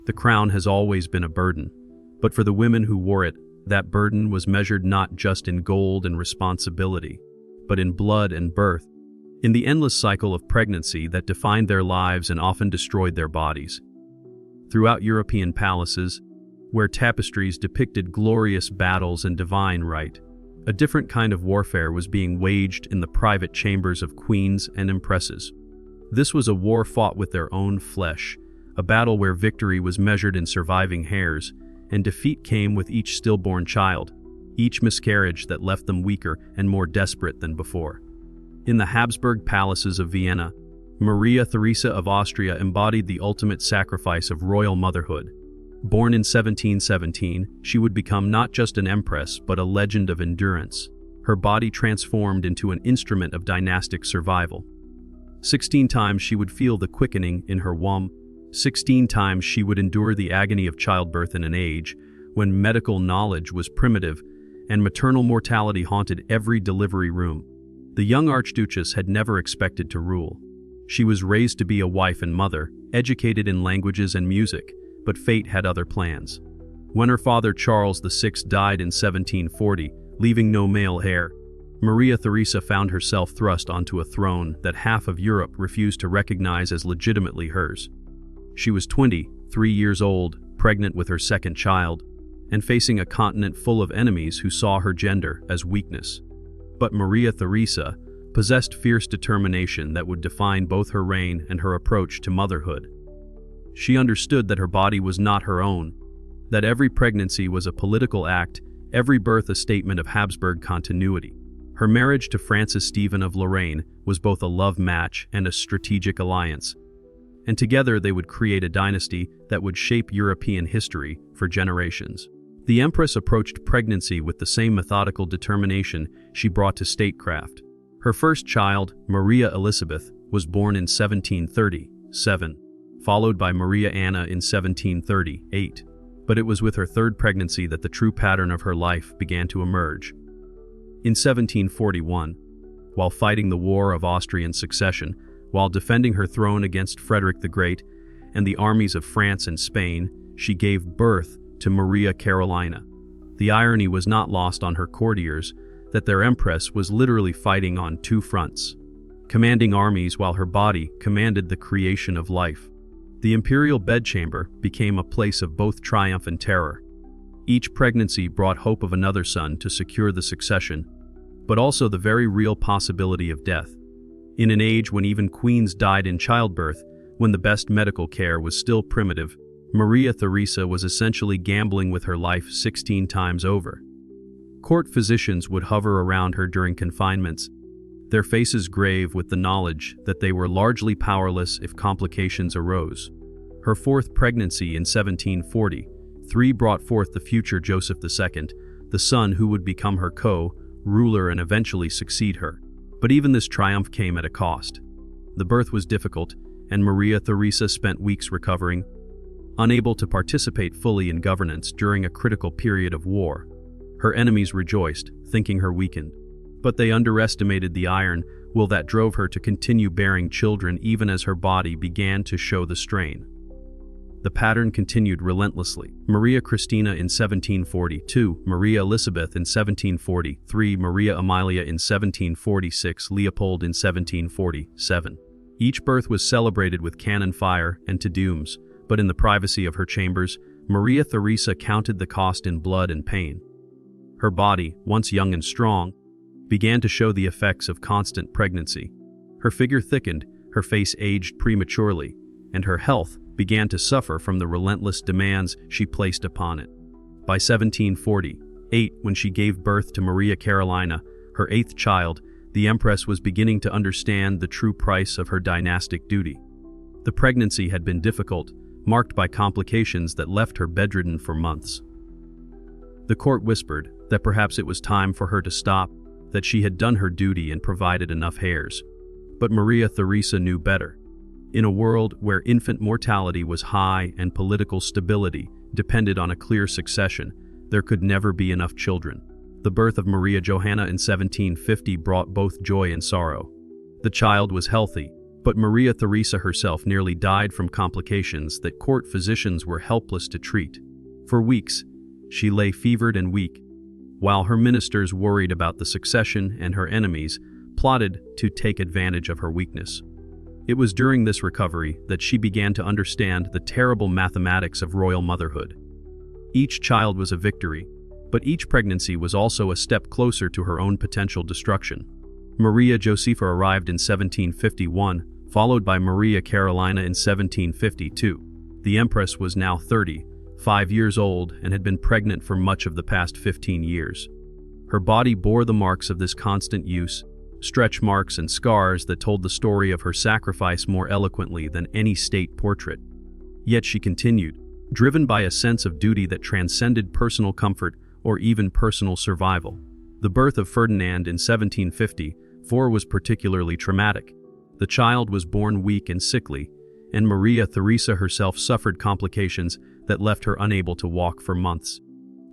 The crown has always been a burden, but for the women who wore it, that burden was measured not just in gold and responsibility, but in blood and birth, in the endless cycle of pregnancy that defined their lives and often destroyed their bodies. Throughout European palaces, where tapestries depicted glorious battles and divine right, a different kind of warfare was being waged in the private chambers of queens and empresses. This was a war fought with their own flesh, a battle where victory was measured in surviving hairs, and defeat came with each stillborn child, each miscarriage that left them weaker and more desperate than before. In the Habsburg palaces of Vienna, Maria Theresa of Austria embodied the ultimate sacrifice of royal motherhood. Born in 1717, she would become not just an empress but a legend of endurance, her body transformed into an instrument of dynastic survival. 16 times she would feel the quickening in her womb. 16 times she would endure the agony of childbirth in an age when medical knowledge was primitive and maternal mortality haunted every delivery room. The young Archduchess had never expected to rule. She was raised to be a wife and mother, educated in languages and music, but fate had other plans. When her father Charles VI died in 1740, leaving no male heir, Maria Theresa found herself thrust onto a throne that half of Europe refused to recognize as legitimately hers. She was 23 years old, pregnant with her second child, and facing a continent full of enemies who saw her gender as weakness. But Maria Theresa possessed fierce determination that would define both her reign and her approach to motherhood. She understood that her body was not her own, that every pregnancy was a political act, every birth a statement of Habsburg continuity. Her marriage to Francis Stephen of Lorraine was both a love match and a strategic alliance, and together they would create a dynasty that would shape European history for generations. The Empress approached pregnancy with the same methodical determination she brought to statecraft. Her first child, Maria Elizabeth, was born in 1737, followed by Maria Anna in 1738. But it was with her third pregnancy that the true pattern of her life began to emerge. In 1741, while fighting the War of Austrian Succession, while defending her throne against Frederick the Great and the armies of France and Spain, she gave birth to Maria Carolina. The irony was not lost on her courtiers that their empress was literally fighting on two fronts, commanding armies while her body commanded the creation of life. The imperial bedchamber became a place of both triumph and terror. Each pregnancy brought hope of another son to secure the succession, but also the very real possibility of death. In an age when even queens died in childbirth, when the best medical care was still primitive, Maria Theresa was essentially gambling with her life 16 times over. Court physicians would hover around her during confinements, their faces grave with the knowledge that they were largely powerless if complications arose. Her fourth pregnancy in 1743 brought forth the future Joseph II, the son who would become her co-ruler and eventually succeed her. But even this triumph came at a cost. The birth was difficult, and Maria Theresa spent weeks recovering, unable to participate fully in governance during a critical period of war. Her enemies rejoiced, thinking her weakened, but they underestimated the iron will that drove her to continue bearing children even as her body began to show the strain. The pattern continued relentlessly. Maria Christina in 1742, Maria Elizabeth in 1743, Maria Amelia in 1746, Leopold in 1747. Each birth was celebrated with cannon fire and Te Deums, but in the privacy of her chambers, Maria Theresa counted the cost in blood and pain. Her body, once young and strong, began to show the effects of constant pregnancy. Her figure thickened, her face aged prematurely, and her health began to suffer from the relentless demands she placed upon it. By 1748, when she gave birth to Maria Carolina, her eighth child, the Empress was beginning to understand the true price of her dynastic duty. The pregnancy had been difficult, marked by complications that left her bedridden for months. The court whispered that perhaps it was time for her to stop, that she had done her duty and provided enough heirs. But Maria Theresa knew better. In a world where infant mortality was high and political stability depended on a clear succession, there could never be enough children. The birth of Maria Johanna in 1750 brought both joy and sorrow. The child was healthy, But Maria Theresa herself nearly died from complications that court physicians were helpless to treat. For weeks, she lay fevered and weak, while her ministers worried about the succession and her enemies plotted to take advantage of her weakness. It was during this recovery that she began to understand the terrible mathematics of royal motherhood. Each child was a victory, but each pregnancy was also a step closer to her own potential destruction. Maria Josepha arrived in 1751, followed by Maria Carolina in 1752. The Empress was now 35 years old and had been pregnant for much of the past 15 years. Her body bore the marks of this constant use, stretch marks and scars that told the story of her sacrifice more eloquently than any state portrait. Yet she continued, driven by a sense of duty that transcended personal comfort or even personal survival. The birth of Ferdinand in 1754 was particularly traumatic. The child was born weak and sickly, and Maria Theresa herself suffered complications that left her unable to walk for months.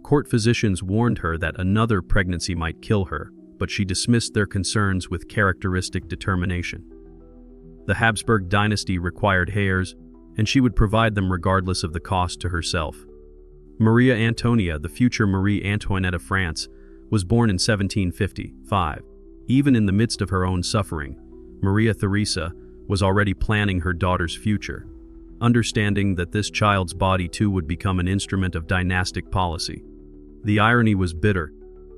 Court physicians warned her that another pregnancy might kill her, but she dismissed their concerns with characteristic determination. The Habsburg dynasty required heirs, and she would provide them regardless of the cost to herself. Maria Antonia, the future Marie Antoinette of France, was born in 1755. Even in the midst of her own suffering, Maria Theresa was already planning her daughter's future, understanding that this child's body too would become an instrument of dynastic policy. The irony was bitter,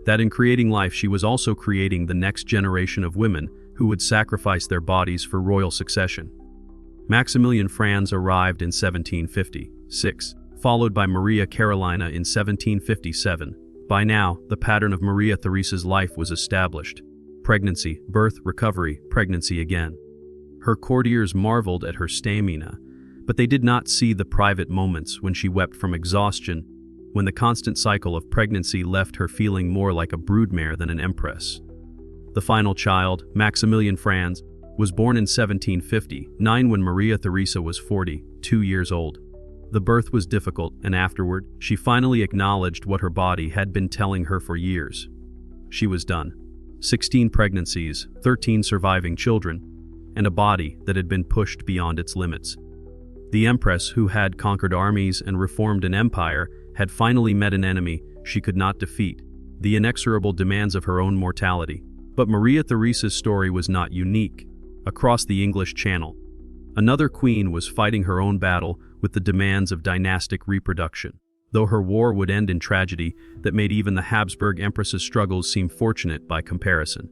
that in creating life she was also creating the next generation of women who would sacrifice their bodies for royal succession. Maximilian Franz arrived in 1756, followed by Maria Carolina in 1757. By now, the pattern of Maria Theresa's life was established. Pregnancy, birth, recovery, pregnancy again. Her courtiers marveled at her stamina, but they did not see the private moments when she wept from exhaustion, when the constant cycle of pregnancy left her feeling more like a broodmare than an empress. The final child, Maximilian Franz, was born in 1759 when Maria Theresa was 42 years old. The birth was difficult, and afterward, she finally acknowledged what her body had been telling her for years. She was done. 16 pregnancies, 13 surviving children, and a body that had been pushed beyond its limits. The empress, who had conquered armies and reformed an empire, had finally met an enemy she could not defeat, the inexorable demands of her own mortality. But Maria Theresa's story was not unique. Across the English Channel, another queen was fighting her own battle with the demands of dynastic reproduction, though her war would end in tragedy that made even the Habsburg Empress's struggles seem fortunate by comparison.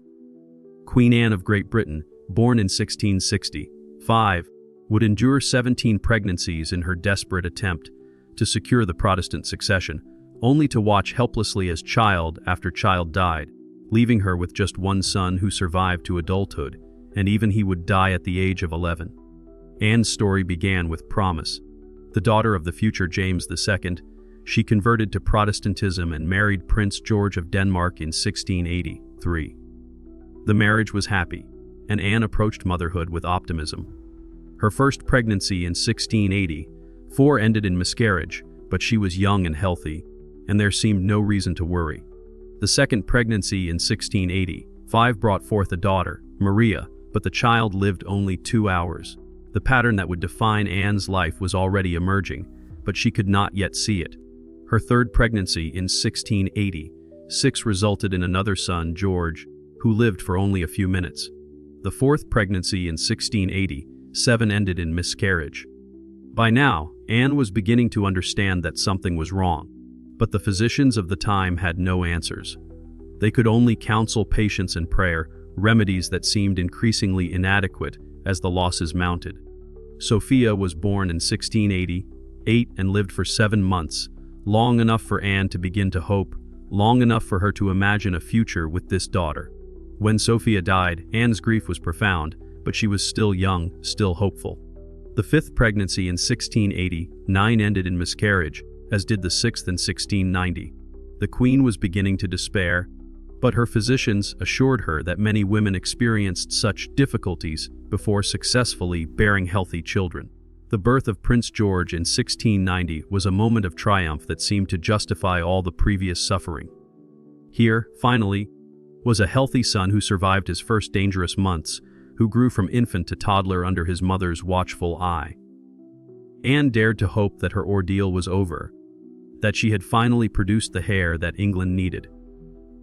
Queen Anne of Great Britain, born in 1665, would endure 17 pregnancies in her desperate attempt to secure the Protestant succession, only to watch helplessly as child after child died, leaving her with just one son who survived to adulthood, and even he would die at the age of 11. Anne's story began with promise. The daughter of the future James II, she converted to Protestantism and married Prince George of Denmark in 1683. The marriage was happy, and Anne approached motherhood with optimism. Her first pregnancy in 1684 ended in miscarriage, but she was young and healthy, and there seemed no reason to worry. The second pregnancy in 1685 brought forth a daughter, Maria, but the child lived only 2 hours. The pattern that would define Anne's life was already emerging, but she could not yet see it. Her third pregnancy in 1686 resulted in another son, George, who lived for only a few minutes. The fourth pregnancy in 1687 ended in miscarriage. By now, Anne was beginning to understand that something was wrong, but the physicians of the time had no answers. They could only counsel patience and prayer, remedies that seemed increasingly inadequate as the losses mounted. Sophia was born in 1688 and lived for 7 months, long enough for Anne to begin to hope, long enough for her to imagine a future with this daughter. When Sophia died, Anne's grief was profound, but she was still young, still hopeful. The fifth pregnancy in 1689 ended in miscarriage, as did the sixth in 1690. The queen was beginning to despair, but her physicians assured her that many women experienced such difficulties before successfully bearing healthy children. The birth of Prince George in 1690 was a moment of triumph that seemed to justify all the previous suffering. Here, finally, was a healthy son who survived his first dangerous months, who grew from infant to toddler under his mother's watchful eye. Anne dared to hope that her ordeal was over, that she had finally produced the heir that England needed.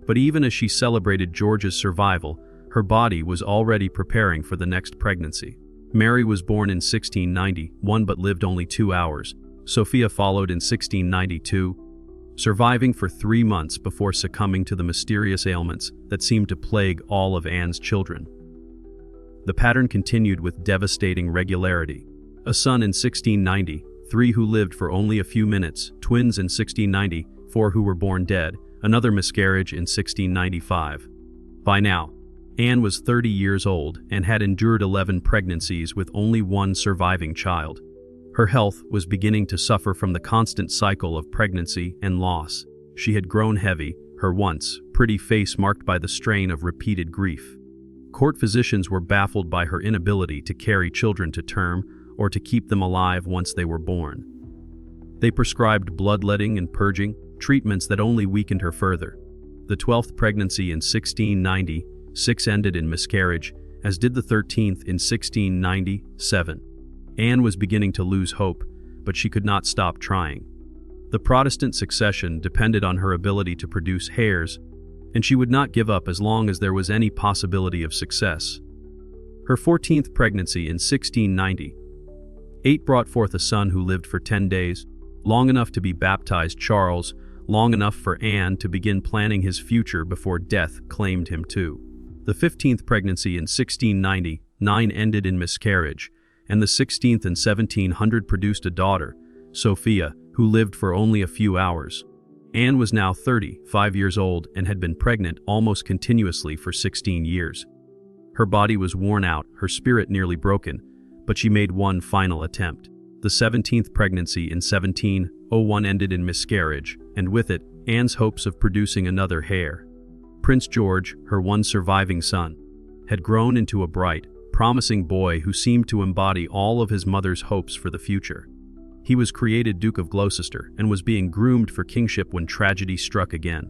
But even as she celebrated George's survival, her body was already preparing for the next pregnancy. Mary was born in 1691 but lived only 2 hours. Sophia followed in 1692, surviving for 3 months before succumbing to the mysterious ailments that seemed to plague all of Anne's children. The pattern continued with devastating regularity. A son in 1690, 3 who lived for only a few minutes, twins in 1690, 4 who were born dead, another miscarriage in 1695. By now, Anne was 30 years old and had endured 11 pregnancies with only 1 surviving child. Her health was beginning to suffer from the constant cycle of pregnancy and loss. She had grown heavy, her once pretty face marked by the strain of repeated grief. Court physicians were baffled by her inability to carry children to term or to keep them alive once they were born. They prescribed bloodletting and purging, treatments that only weakened her further. The 12th pregnancy in 1696 ended in miscarriage, as did the 13th in 1697. Anne was beginning to lose hope, but she could not stop trying. The Protestant succession depended on her ability to produce heirs, and she would not give up as long as there was any possibility of success. Her 14th pregnancy in 1698 brought forth a son who lived for 10 days, long enough to be baptized Charles, long enough for Anne to begin planning his future before death claimed him too. The 15th pregnancy in 1699 ended in miscarriage, and the 16th in 1700 produced a daughter, Sophia, who lived for only a few hours. Anne was now 35 years old and had been pregnant almost continuously for 16 years. Her body was worn out, her spirit nearly broken, but she made one final attempt. The 17th pregnancy in 1701 ended in miscarriage, and with it, Anne's hopes of producing another heir. Prince George, her one surviving son, had grown into a bright, promising boy who seemed to embody all of his mother's hopes for the future. He was created Duke of Gloucester and was being groomed for kingship when tragedy struck again.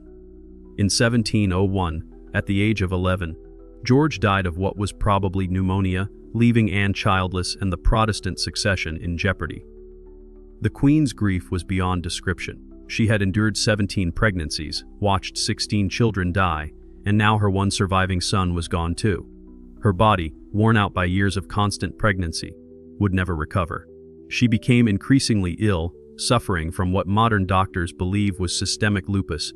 In 1701, at the age of 11, George died of what was probably pneumonia, leaving Anne childless and the Protestant succession in jeopardy. The Queen's grief was beyond description. She had endured 17 pregnancies, watched 16 children die, and now her one surviving son was gone too. Her body, worn out by years of constant pregnancy, would never recover. She became increasingly ill, suffering from what modern doctors believe was systemic lupus,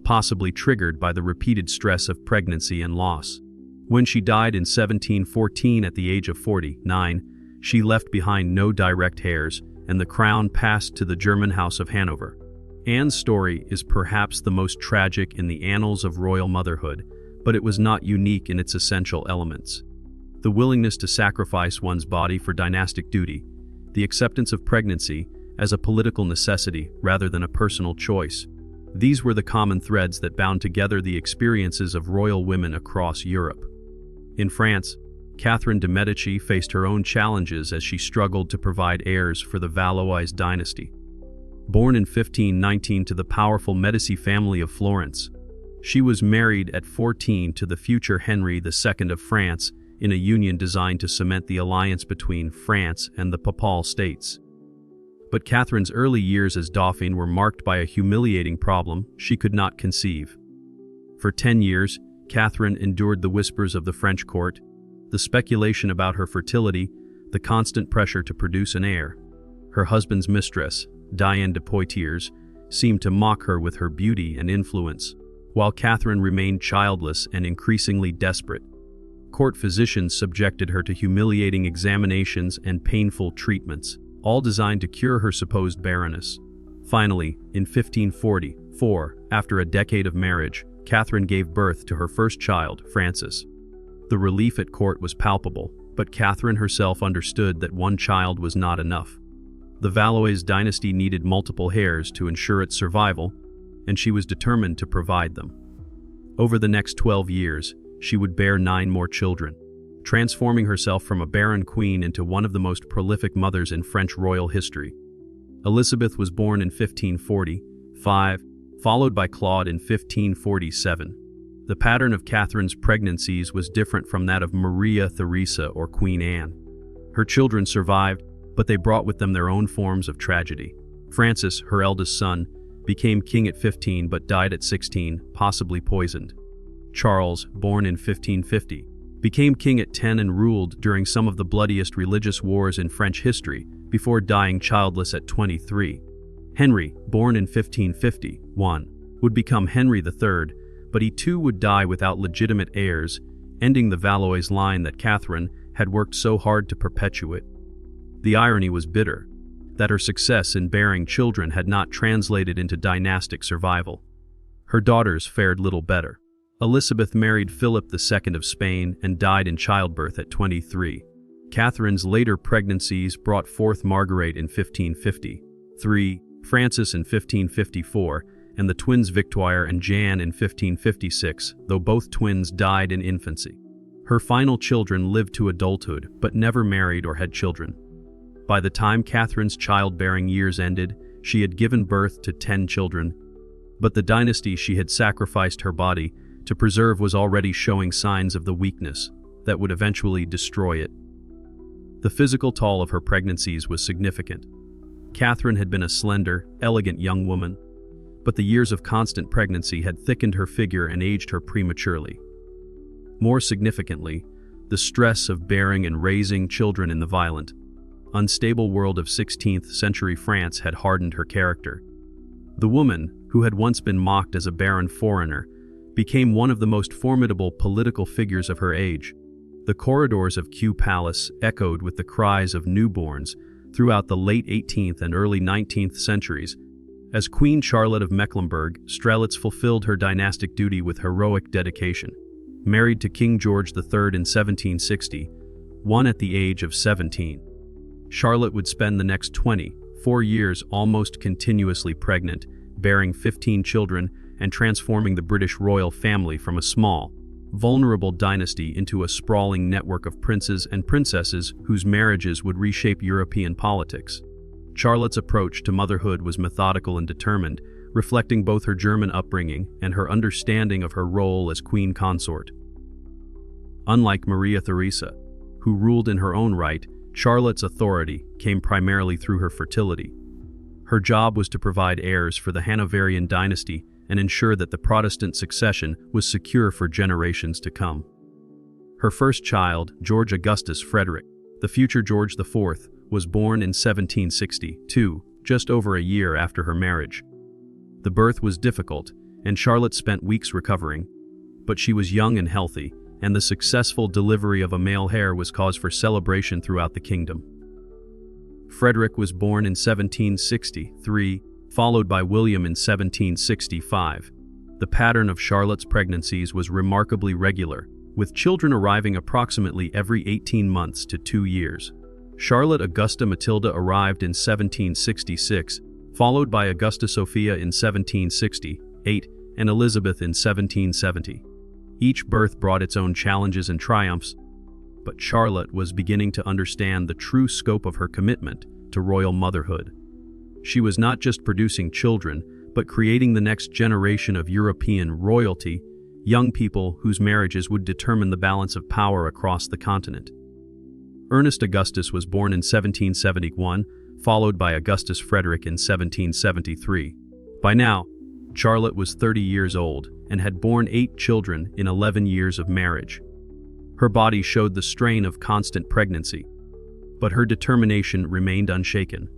possibly triggered by the repeated stress of pregnancy and loss. When she died in 1714 at the age of 49, she left behind no direct heirs, and the crown passed to the German House of Hanover. Anne's story is perhaps the most tragic in the annals of royal motherhood, but it was not unique in its essential elements. The willingness to sacrifice one's body for dynastic duty, the acceptance of pregnancy as a political necessity rather than a personal choice. These were the common threads that bound together the experiences of royal women across Europe. In France, Catherine de' Medici faced her own challenges as she struggled to provide heirs for the Valois dynasty. Born in 1519 to the powerful Medici family of Florence, she was married at 14 to the future Henry II of France in a union designed to cement the alliance between France and the Papal States. But Catherine's early years as Dauphin were marked by a humiliating problem she could not conceive. For 10 years, Catherine endured the whispers of the French court, the speculation about her fertility, the constant pressure to produce an heir. Her husband's mistress, Diane de Poitiers, seemed to mock her with her beauty and influence, while Catherine remained childless and increasingly desperate. Court physicians subjected her to humiliating examinations and painful treatments, all designed to cure her supposed barrenness. Finally, in 1544, after a decade of marriage, Catherine gave birth to her first child, Francis. The relief at court was palpable, but Catherine herself understood that one child was not enough. The Valois dynasty needed multiple heirs to ensure its survival, and she was determined to provide them. Over the next 12 years, she would bear 9 more children, transforming herself from a barren queen into one of the most prolific mothers in French royal history. Elizabeth was born in 1545, followed by Claude in 1547. The pattern of Catherine's pregnancies was different from that of Maria Theresa or Queen Anne. Her children survived, but they brought with them their own forms of tragedy. Francis, her eldest son, became king at 15 but died at 16, possibly poisoned. Charles, born in 1550, became king at 10 and ruled during some of the bloodiest religious wars in French history before dying childless at 23. Henry, born in 1551, would become Henry III, but he too would die without legitimate heirs, ending the Valois line that Catherine had worked so hard to perpetuate. The irony was bitter, that her success in bearing children had not translated into dynastic survival. Her daughters fared little better. Elizabeth married Philip II of Spain and died in childbirth at 23. Catherine's later pregnancies brought forth Marguerite in 1553, Francis in 1554, and the twins Victoire and Jeanne in 1556, though both twins died in infancy. Her final children lived to adulthood, but never married or had children. By the time Catherine's childbearing years ended, she had given birth to 10 children, but the dynasty she had sacrificed her body to preserve was already showing signs of the weakness that would eventually destroy it. The physical toll of her pregnancies was significant. Catherine had been a slender, elegant young woman, but the years of constant pregnancy had thickened her figure and aged her prematurely. More significantly, the stress of bearing and raising children in the violent, unstable world of 16th century France had hardened her character. The woman, who had once been mocked as a barren foreigner, became one of the most formidable political figures of her age. The corridors of Kew Palace echoed with the cries of newborns throughout the late 18th and early 19th centuries. As Queen Charlotte of Mecklenburg, Strelitz fulfilled her dynastic duty with heroic dedication. Married to King George III in 1760, one at the age of 17. Charlotte would spend the next 24 years almost continuously pregnant, bearing 15 children and transforming the British royal family from a small, vulnerable dynasty into a sprawling network of princes and princesses whose marriages would reshape European politics. Charlotte's approach to motherhood was methodical and determined, reflecting both her German upbringing and her understanding of her role as queen consort. Unlike Maria Theresa, who ruled in her own right, Charlotte's authority came primarily through her fertility. Her job was to provide heirs for the Hanoverian dynasty and ensure that the Protestant succession was secure for generations to come. Her first child, George Augustus Frederick, the future George IV, was born in 1762, just over a year after her marriage. The birth was difficult, and Charlotte spent weeks recovering, but she was young and healthy, and the successful delivery of a male heir was cause for celebration throughout the kingdom. Frederick was born in 1763, followed by William in 1765. The pattern of Charlotte's pregnancies was remarkably regular, with children arriving approximately every 18 months to 2 years. Charlotte Augusta Matilda arrived in 1766, followed by Augusta Sophia in 1768, and Elizabeth in 1770. Each birth brought its own challenges and triumphs, but Charlotte was beginning to understand the true scope of her commitment to royal motherhood. She was not just producing children, but creating the next generation of European royalty, young people whose marriages would determine the balance of power across the continent. Ernest Augustus was born in 1771, followed by Augustus Frederick in 1773. By now, Charlotte was 30 years old and had borne 8 children in 11 years of marriage. Her body showed the strain of constant pregnancy, but her determination remained unshaken.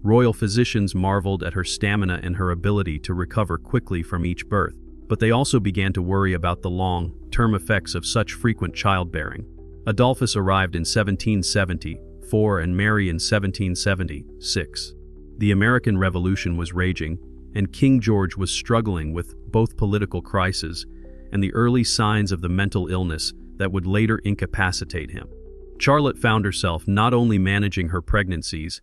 Royal physicians marveled at her stamina and her ability to recover quickly from each birth, but they also began to worry about the long-term effects of such frequent childbearing. Adolphus arrived in 1774 and Mary in 1776. The American Revolution was raging, and King George was struggling with both political crises and the early signs of the mental illness that would later incapacitate him. Charlotte found herself not only managing her pregnancies,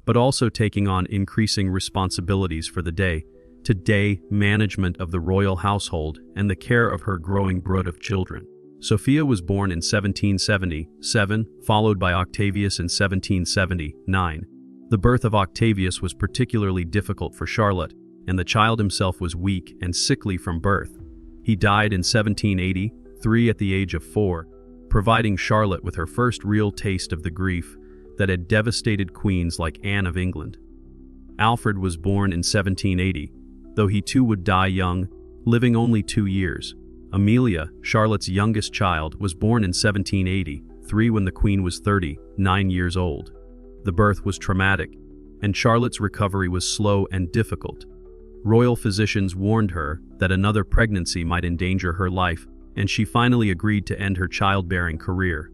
but also taking on increasing responsibilities for the day-to-day management of the royal household and the care of her growing brood of children. Sophia was born in 1777, followed by Octavius in 1779. The birth of Octavius was particularly difficult for Charlotte, and the child himself was weak and sickly from birth. He died in 1783 at the age of 4, providing Charlotte with her first real taste of the grief that had devastated queens like Anne of England. Alfred was born in 1780, though he too would die young, living only 2 years. Amelia, Charlotte's youngest child, was born in 1783 when the Queen was 39 years old. The birth was traumatic, and Charlotte's recovery was slow and difficult. Royal physicians warned her that another pregnancy might endanger her life, and she finally agreed to end her childbearing career.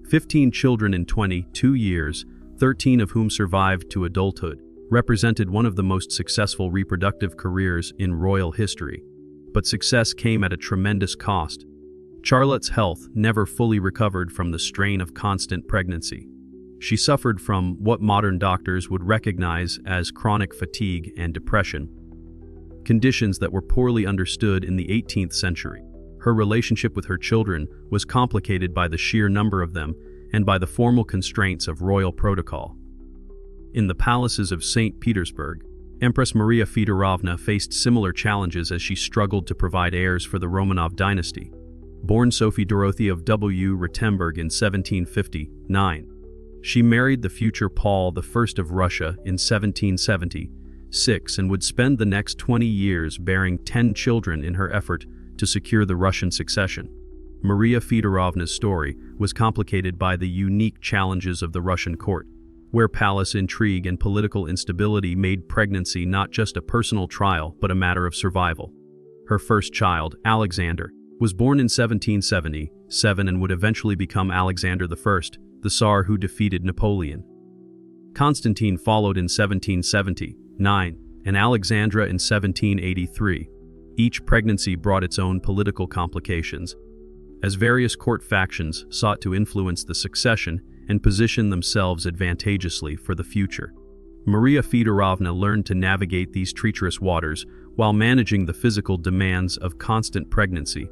15 children in 22 years, 13 of whom survived to adulthood, represented one of the most successful reproductive careers in royal history. But success came at a tremendous cost. Charlotte's health never fully recovered from the strain of constant pregnancy. She suffered from what modern doctors would recognize as chronic fatigue and depression, conditions that were poorly understood in the 18th century. Her relationship with her children was complicated by the sheer number of them and by the formal constraints of royal protocol. In the palaces of St. Petersburg, Empress Maria Feodorovna faced similar challenges as she struggled to provide heirs for the Romanov dynasty. Born Sophie Dorothea of W. Rothenburg in 1759, she married the future Paul I of Russia in 1776 and would spend the next 20 years bearing 10 children in her effort to secure the Russian succession. Maria Feodorovna's story was complicated by the unique challenges of the Russian court, where palace intrigue and political instability made pregnancy not just a personal trial but a matter of survival. Her first child, Alexander, was born in 1777 and would eventually become Alexander I, the Tsar who defeated Napoleon. Constantine followed in 1779, and Alexandra in 1783. Each pregnancy brought its own political complications, as various court factions sought to influence the succession and position themselves advantageously for the future. Maria Feodorovna learned to navigate these treacherous waters while managing the physical demands of constant pregnancy,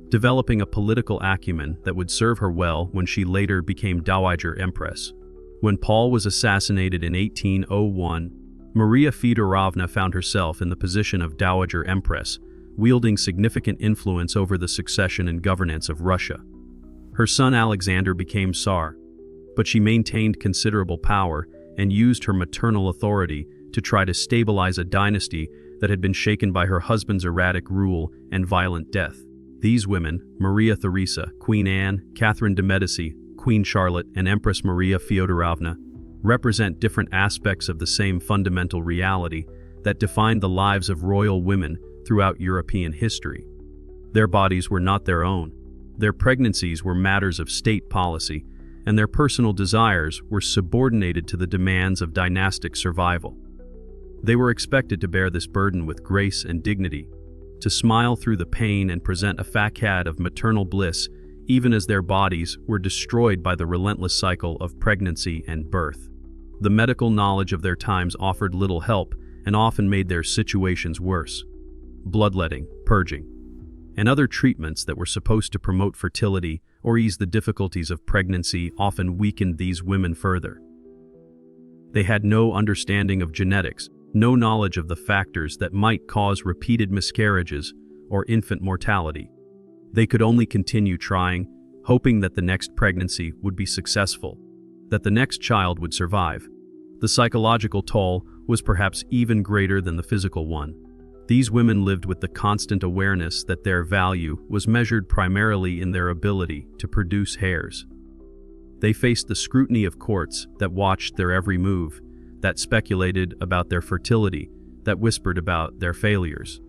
developing a political acumen that would serve her well when she later became Dowager Empress. When Paul was assassinated in 1801, Maria Feodorovna found herself in the position of Dowager Empress, wielding significant influence over the succession and governance of Russia. Her son Alexander became Tsar, but she maintained considerable power and used her maternal authority to try to stabilize a dynasty that had been shaken by her husband's erratic rule and violent death. These women, Maria Theresa, Queen Anne, Catherine de' Medici, Queen Charlotte, and Empress Maria Feodorovna, represent different aspects of the same fundamental reality that defined the lives of royal women throughout European history. Their bodies were not their own. Their pregnancies were matters of state policy, and their personal desires were subordinated to the demands of dynastic survival. They were expected to bear this burden with grace and dignity, to smile through the pain and present a facade of maternal bliss, even as their bodies were destroyed by the relentless cycle of pregnancy and birth. The medical knowledge of their times offered little help and often made their situations worse. Bloodletting, purging, and other treatments that were supposed to promote fertility or ease the difficulties of pregnancy often weakened these women further. They had no understanding of genetics, no knowledge of the factors that might cause repeated miscarriages or infant mortality. They could only continue trying, hoping that the next pregnancy would be successful, that the next child would survive. The psychological toll was perhaps even greater than the physical one. These women lived with the constant awareness that their value was measured primarily in their ability to produce heirs. They faced the scrutiny of courts that watched their every move, that speculated about their fertility, that whispered about their failures.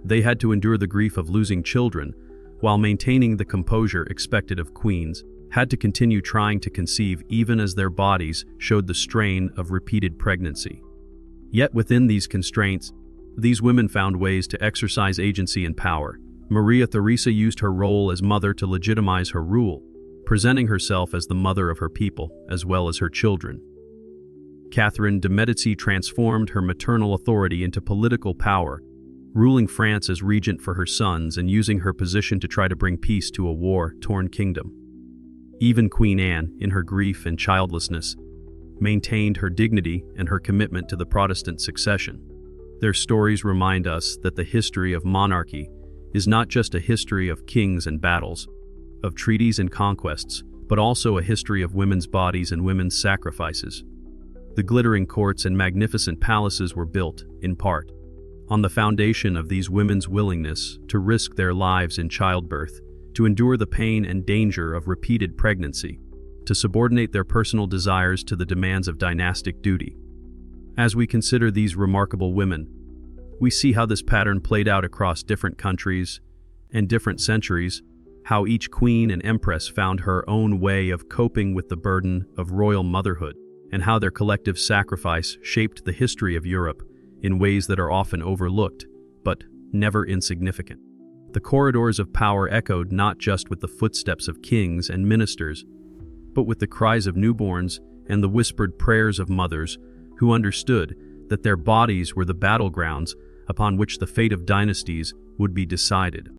They had to endure the grief of losing children, while maintaining the composure expected of queens, had to continue trying to conceive even as their bodies showed the strain of repeated pregnancy. Yet within these constraints, these women found ways to exercise agency and power. Maria Theresa used her role as mother to legitimize her rule, presenting herself as the mother of her people, as well as her children. Catherine de' Medici transformed her maternal authority into political power, ruling France as regent for her sons and using her position to try to bring peace to a war-torn kingdom. Even Queen Anne, in her grief and childlessness, maintained her dignity and her commitment to the Protestant succession. Their stories remind us that the history of monarchy is not just a history of kings and battles, of treaties and conquests, but also a history of women's bodies and women's sacrifices. The glittering courts and magnificent palaces were built, in part, on the foundation of these women's willingness to risk their lives in childbirth, to endure the pain and danger of repeated pregnancy, to subordinate their personal desires to the demands of dynastic duty. As we consider these remarkable women, we see how this pattern played out across different countries and different centuries, how each queen and empress found her own way of coping with the burden of royal motherhood, and how their collective sacrifice shaped the history of Europe in ways that are often overlooked, but never insignificant. The corridors of power echoed not just with the footsteps of kings and ministers, but with the cries of newborns and the whispered prayers of mothers who understood that their bodies were the battlegrounds upon which the fate of dynasties would be decided.